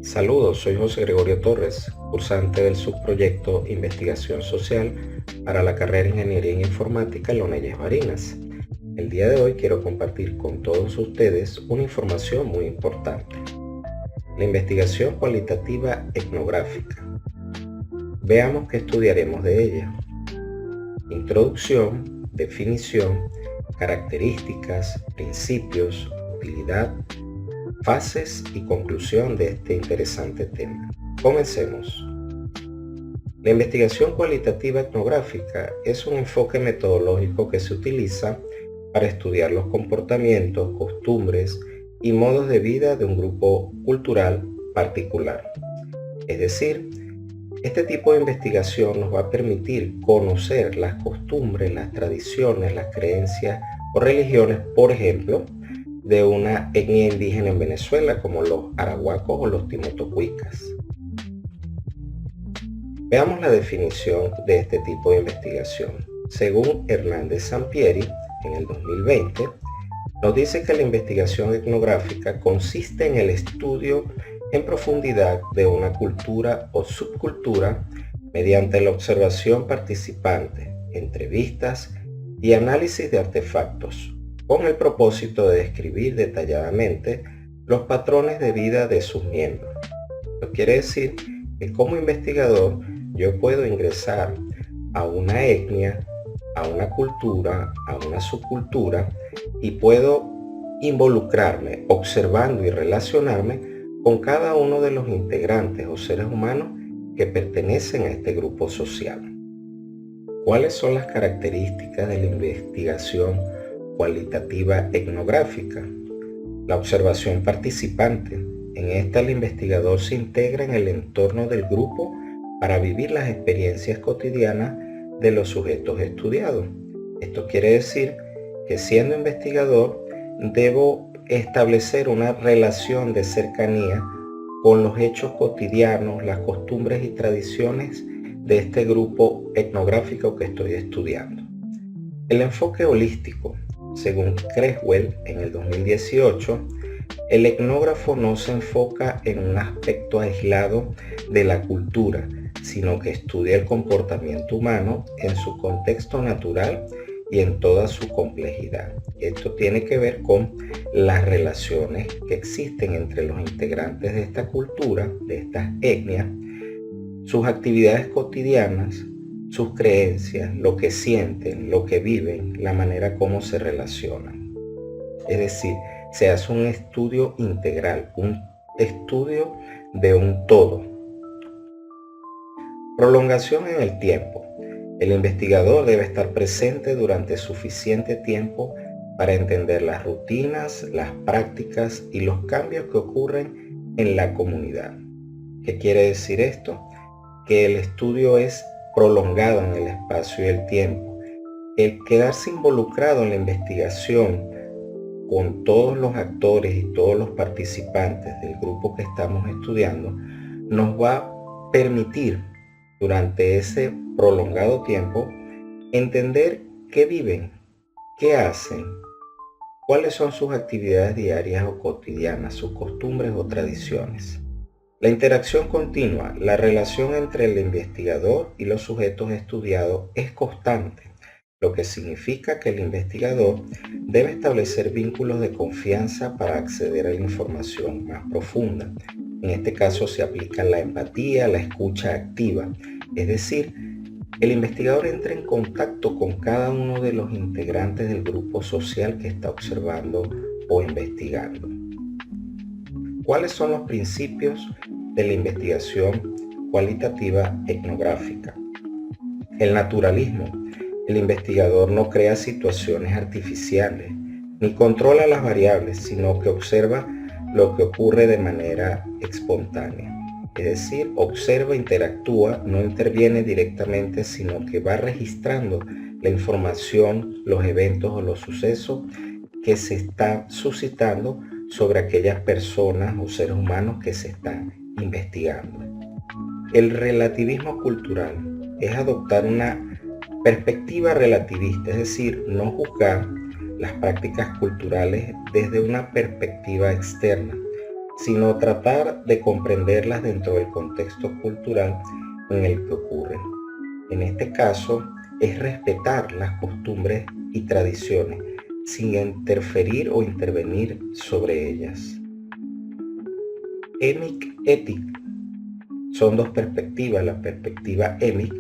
Saludos, soy José Gregorio Torres, cursante del subproyecto Investigación Social para la carrera Ingeniería en Informática en la UNEYES Barinas. El día de hoy quiero compartir con todos ustedes una información muy importante: la investigación cualitativa etnográfica. Veamos qué estudiaremos de ella. Introducción, definición, características, principios, utilidad, fases y conclusión de este interesante tema. Comencemos. La investigación cualitativa etnográfica es un enfoque metodológico que se utiliza para estudiar los comportamientos, costumbres y modos de vida de un grupo cultural particular. Es decir, este tipo de investigación nos va a permitir conocer las costumbres, las tradiciones, las creencias o religiones, por ejemplo, de una etnia indígena en Venezuela, como los arahuacos o los timotocuicas. Veamos la definición de este tipo de investigación. Según Hernández Sampieri, en el 2020, nos dice que la investigación etnográfica consiste en el estudio en profundidad de una cultura o subcultura mediante la observación participante, entrevistas y análisis de artefactos, con el propósito de describir detalladamente los patrones de vida de sus miembros. Esto quiere decir que como investigador yo puedo ingresar a una etnia, a una cultura, a una subcultura, y puedo involucrarme observando y relacionarme con cada uno de los integrantes o seres humanos que pertenecen a este grupo social. ¿Cuáles son las características de la investigación cualitativa etnográfica? La observación participante. En esta el investigador se integra en el entorno del grupo para vivir las experiencias cotidianas de los sujetos estudiados. Esto quiere decir que siendo investigador debo establecer una relación de cercanía con los hechos cotidianos, las costumbres y tradiciones de este grupo etnográfico que estoy estudiando. El enfoque holístico. Según Creswell, en el 2018, el etnógrafo no se enfoca en un aspecto aislado de la cultura, sino que estudia el comportamiento humano en su contexto natural y en toda su complejidad. Esto tiene que ver con las relaciones que existen entre los integrantes de esta cultura, de estas etnias, sus actividades cotidianas, sus creencias, lo que sienten, lo que viven, la manera como se relacionan. Es decir, se hace un estudio integral, un estudio de un todo. Prolongación en el tiempo. El investigador debe estar presente durante suficiente tiempo para entender las rutinas, las prácticas y los cambios que ocurren en la comunidad. ¿Qué quiere decir esto? Que el estudio es prolongado en el espacio y el tiempo. El quedarse involucrado en la investigación con todos los actores y todos los participantes del grupo que estamos estudiando nos va a permitir durante ese prolongado tiempo entender qué viven, qué hacen, cuáles son sus actividades diarias o cotidianas, sus costumbres o tradiciones. La interacción continua, la relación entre el investigador y los sujetos estudiados es constante, lo que significa que el investigador debe establecer vínculos de confianza para acceder a la información más profunda. En este caso se aplica la empatía, la escucha activa, es decir, el investigador entra en contacto con cada uno de los integrantes del grupo social que está observando o investigando. ¿Cuáles son los principios de la investigación cualitativa etnográfica? El naturalismo. El investigador no crea situaciones artificiales, ni controla las variables, sino que observa lo que ocurre de manera espontánea. Es decir, observa, interactúa, no interviene directamente, sino que va registrando la información, los eventos o los sucesos que se están suscitando sobre aquellas personas o seres humanos que se están investigando. El relativismo cultural es adoptar una perspectiva relativista, es decir, no juzgar, las prácticas culturales desde una perspectiva externa, sino tratar de comprenderlas dentro del contexto cultural en el que ocurren. En este caso, es respetar las costumbres y tradiciones sin interferir o intervenir sobre ellas. Ética son dos perspectivas. La perspectiva émic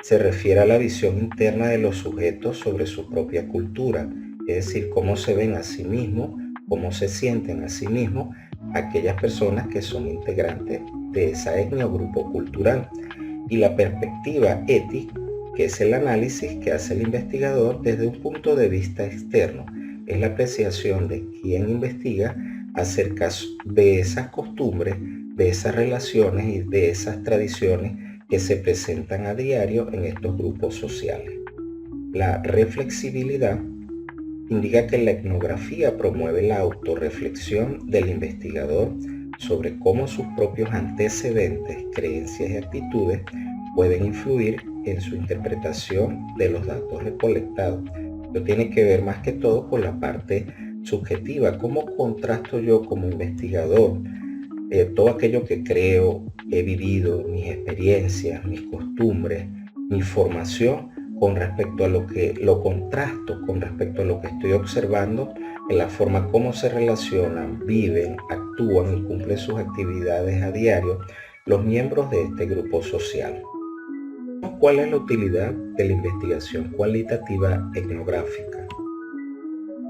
se refiere a la visión interna de los sujetos sobre su propia cultura, es decir, cómo se ven a sí mismos, cómo se sienten a sí mismos aquellas personas que son integrantes de esa etnia o grupo cultural. Y la perspectiva ética, que es el análisis que hace el investigador desde un punto de vista externo, es la apreciación de quien investiga acerca de esas costumbres, de esas relaciones y de esas tradiciones que se presentan a diario en estos grupos sociales. La reflexibilidad indica que la etnografía promueve la autorreflexión del investigador sobre cómo sus propios antecedentes, creencias y actitudes pueden influir en su interpretación de los datos recolectados. Esto tiene que ver más que todo con la parte subjetiva, cómo contrasto yo como investigador todo aquello que creo, he vivido, mis experiencias, mis costumbres, mi formación con respecto a lo contrasto con respecto a lo que estoy observando en la forma como se relacionan, viven, actúan y cumplen sus actividades a diario los miembros de este grupo social. ¿Cuál es la utilidad de la investigación cualitativa etnográfica?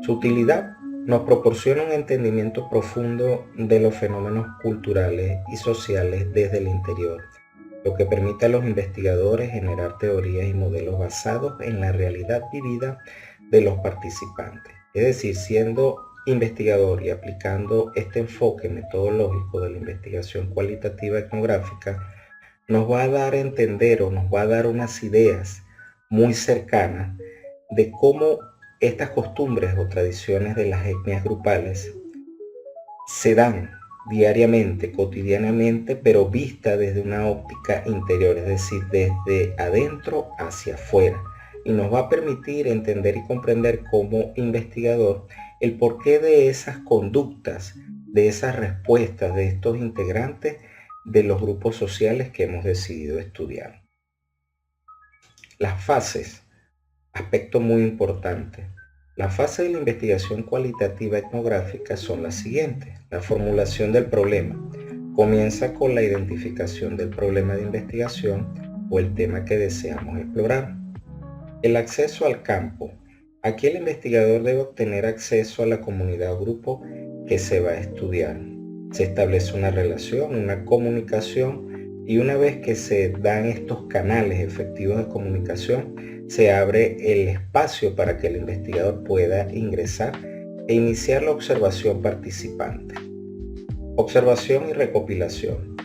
Su utilidad nos proporciona un entendimiento profundo de los fenómenos culturales y sociales desde el interior, lo que permite a los investigadores generar teorías y modelos basados en la realidad vivida de los participantes. Es decir, siendo investigador y aplicando este enfoque metodológico de la investigación cualitativa etnográfica, nos va a dar a entender o nos va a dar unas ideas muy cercanas de cómo estas costumbres o tradiciones de las etnias grupales se dan diariamente, cotidianamente, pero vista desde una óptica interior, es decir, desde adentro hacia afuera. Y nos va a permitir entender y comprender como investigador el porqué de esas conductas, de esas respuestas de estos integrantes de los grupos sociales que hemos decidido estudiar. Las fases, aspecto muy importante. Las fases de la investigación cualitativa etnográfica son las siguientes. La formulación del problema. Comienza con la identificación del problema de investigación o el tema que deseamos explorar. El acceso al campo. Aquí el investigador debe obtener acceso a la comunidad o grupo que se va a estudiar. Se establece una relación, una comunicación, y una vez que se dan estos canales efectivos de comunicación, se abre el espacio para que el investigador pueda ingresar e iniciar la observación participante. Observación y recopilación.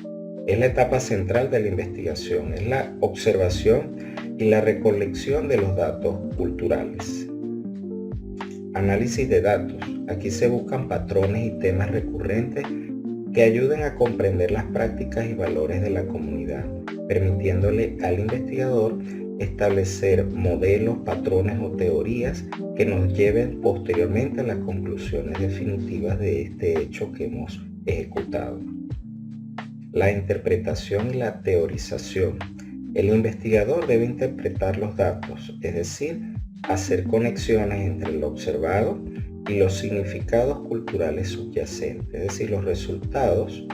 Es la etapa central de la investigación, es la observación y la recolección de los datos culturales. Análisis de datos. Aquí se buscan patrones y temas recurrentes que ayuden a comprender las prácticas y valores de la comunidad, permitiéndole al investigador establecer modelos, patrones o teorías que nos lleven posteriormente a las conclusiones definitivas de este hecho que hemos ejecutado. La interpretación y la teorización. El investigador debe interpretar los datos, es decir, hacer conexiones entre lo observado y los significados culturales subyacentes, es decir, los resultados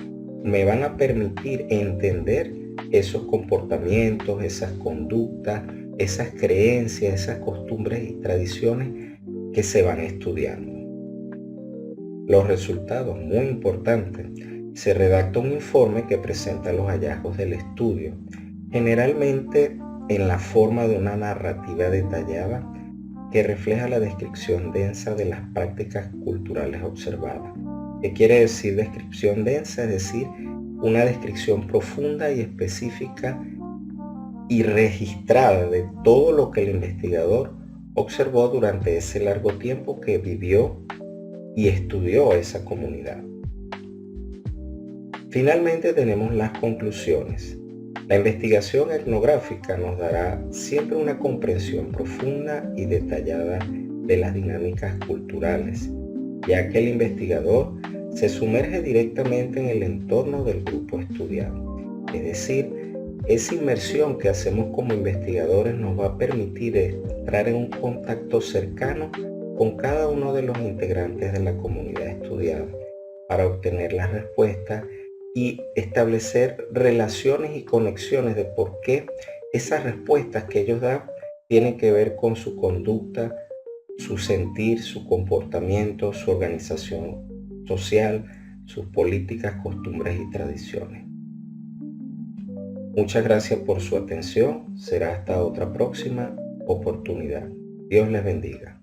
me van a permitir entender esos comportamientos, esas conductas, esas creencias, esas costumbres y tradiciones que se van estudiando. Los resultados, muy importantes, se redacta un informe que presenta los hallazgos del estudio, generalmente en la forma de una narrativa detallada que refleja la descripción densa de las prácticas culturales observadas. ¿Qué quiere decir descripción densa? Es decir, una descripción profunda y específica y registrada de todo lo que el investigador observó durante ese largo tiempo que vivió y estudió esa comunidad. Finalmente tenemos las conclusiones. La investigación etnográfica nos dará siempre una comprensión profunda y detallada de las dinámicas culturales, ya que el investigador se sumerge directamente en el entorno del grupo estudiado. Es decir, esa inmersión que hacemos como investigadores nos va a permitir entrar en un contacto cercano con cada uno de los integrantes de la comunidad estudiada para obtener las respuestas y establecer relaciones y conexiones de por qué esas respuestas que ellos dan tienen que ver con su conducta, su sentir, su comportamiento, su organización social, sus políticas, costumbres y tradiciones. Muchas gracias por su atención. Será hasta otra próxima oportunidad. Dios les bendiga.